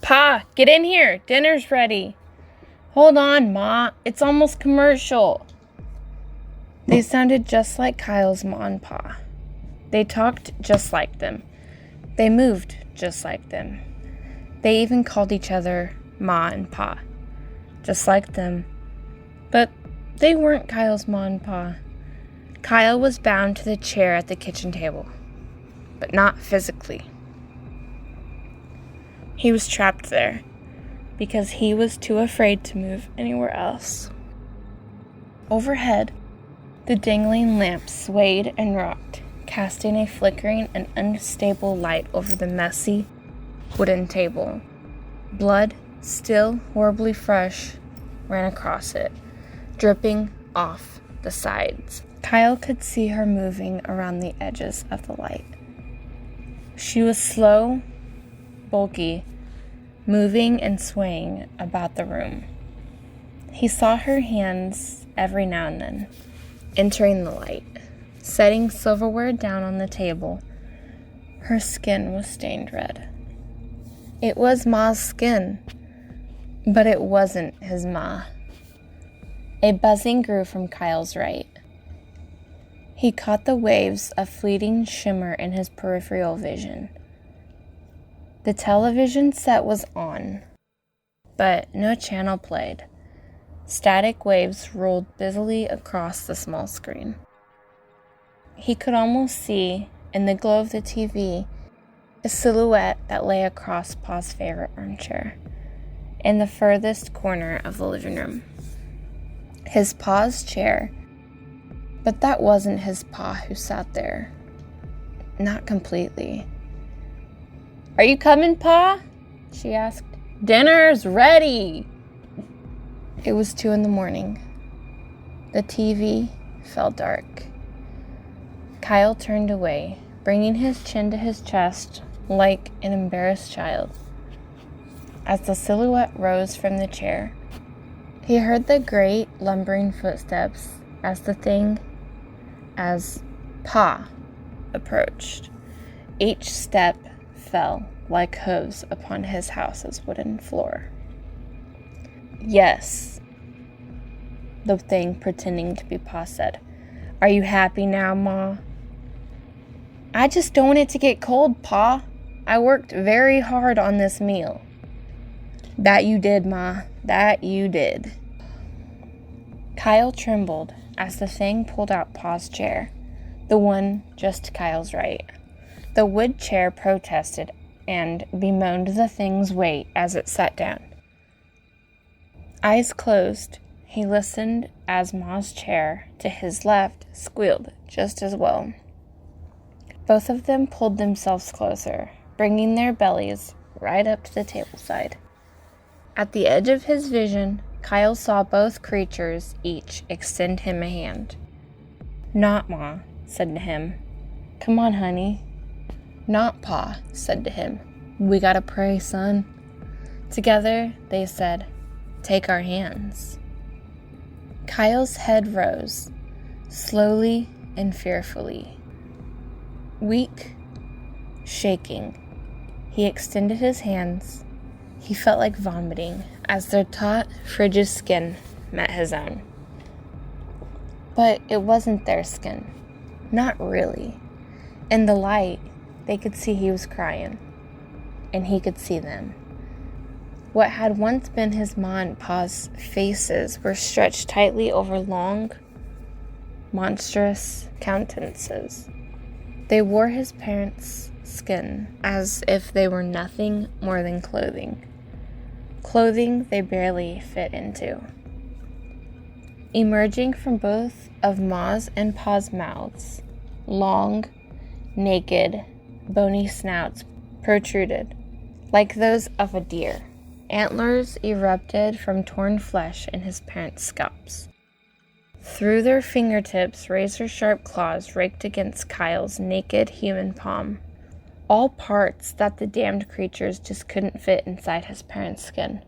Pa, get in here. Dinner's ready. Hold on, Ma. It's almost commercial. They sounded just like Kyle's ma and pa. They talked just like them. They moved just like them. They even called each other Ma and Pa, just like them. But they weren't Kyle's ma and pa. Kyle was bound to the chair at the kitchen table, but not physically. He was trapped there because he was too afraid to move anywhere else. Overhead, the dangling lamp swayed and rocked, casting a flickering and unstable light over the messy wooden table. Blood, still horribly fresh, ran across it, dripping off the sides. Kyle could see her moving around the edges of the light. She was slow, bulky, moving and swaying about the room. He saw her hands every now and then, entering the light, setting silverware down on the table. Her skin was stained red. It was Ma's skin, but it wasn't his Ma. A buzzing grew from Kyle's right. He caught the waves of fleeting shimmer in his peripheral vision. The television set was on, but no channel played. Static waves rolled busily across the small screen. He could almost see, in the glow of the TV, a silhouette that lay across Pa's favorite armchair, in the furthest corner of the living room. His Pa's chair, but that wasn't his Pa who sat there. Not completely. "Are you coming, Pa?" she asked. "Dinner's ready." It was 2 a.m. The TV fell dark. Kyle turned away, bringing his chin to his chest like an embarrassed child. As the silhouette rose from the chair, he heard the great lumbering footsteps as Pa approached. Each step fell like hooves upon his house's wooden floor. "Yes," the thing pretending to be Pa said. "Are you happy now, Ma?" "I just don't want it to get cold, Pa. I worked very hard on this meal." "That you did, Ma. That you did." Kyle trembled as the thing pulled out Pa's chair, the one just to Kyle's right. The wood chair protested and bemoaned the thing's weight as it sat down. Eyes closed, he listened as Ma's chair to his left squealed just as well. Both of them pulled themselves closer, bringing their bellies right up to the tableside. At the edge of his vision, Kyle saw both creatures each extend him a hand. "Not Ma," said to him. "Come on, honey." "Not Pa," said to him. "We gotta pray, son." Together, they said, "Take our hands." Kyle's head rose, slowly and fearfully. Weak, shaking, he extended his hands. He felt like vomiting as their taut, frigid skin met his own. But it wasn't their skin. Not really. In the light, they could see he was crying, and he could see them. What had once been his Ma and Pa's faces were stretched tightly over long, monstrous countenances. They wore his parents' skin as if they were nothing more than clothing. Clothing they barely fit into. Emerging from both of Ma's and Pa's mouths, long, naked, bony snouts protruded, like those of a deer. Antlers erupted from torn flesh in his parents' scalps. Through their fingertips, razor-sharp claws raked against Kyle's naked human palm. All parts that the damned creatures just couldn't fit inside his parents' skin.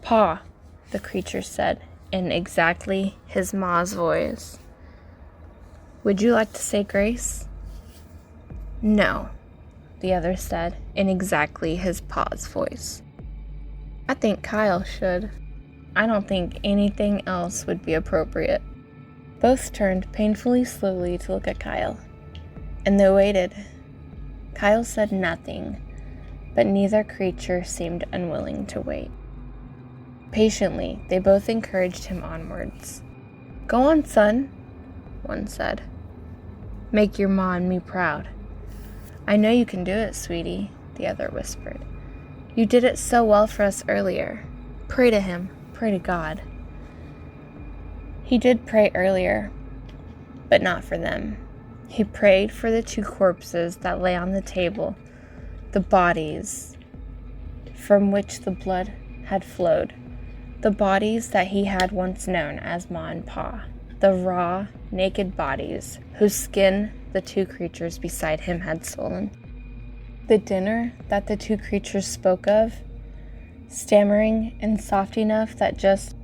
"Pa," the creature said, in exactly his Ma's voice. "Would you like to say grace?" "No," the other said, in exactly his Pa's voice. I think Kyle should. I don't think anything else would be appropriate. Both turned painfully slowly to look at Kyle, and they waited. Kyle said nothing, but neither creature seemed unwilling to wait. Patiently, they both encouraged him onwards. "Go on, son," one said. "Make your ma and me proud." "I know you can do it, sweetie," the other whispered. "You did it so well for us earlier. Pray to him. Pray to God." He did pray earlier, but not for them. He prayed for the 2 corpses that lay on the table, the bodies from which the blood had flowed, the bodies that he had once known as Ma and Pa, the raw, naked bodies whose skin the 2 creatures beside him had stolen. The dinner that the 2 creatures spoke of, stammering and soft enough that just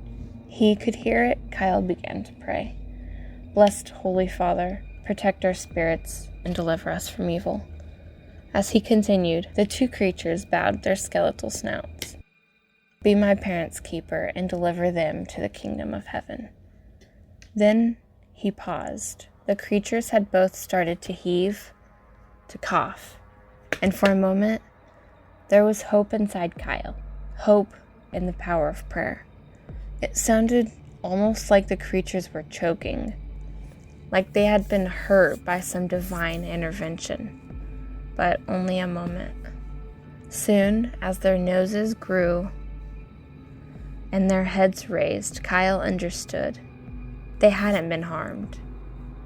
he could hear it, Kyle began to pray. "Blessed Holy Father, protect our spirits and deliver us from evil." As he continued, the 2 creatures bowed their skeletal snouts. "Be my parents' keeper and deliver them to the kingdom of heaven." Then he paused. The creatures had both started to heave, to cough, and for a moment there was hope inside Kyle, hope in the power of prayer. It sounded almost like the creatures were choking, like they had been hurt by some divine intervention, but only a moment. Soon, as their noses grew and their heads raised, Kyle understood. They hadn't been harmed.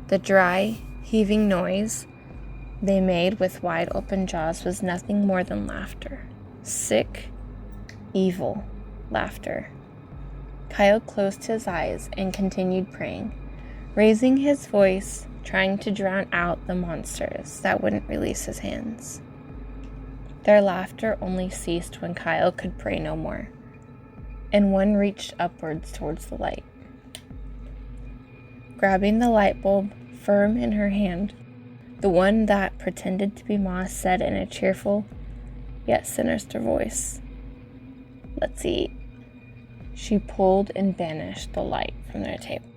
The dry, heaving noise they made with wide open jaws was nothing more than laughter. Sick, evil laughter. Kyle closed his eyes and continued praying, raising his voice, trying to drown out the monsters that wouldn't release his hands. Their laughter only ceased when Kyle could pray no more, and one reached upwards towards the light. Grabbing the light bulb firm in her hand, the one that pretended to be Ma said in a cheerful yet sinister voice, "Let's eat." She pulled and banished the light from their table.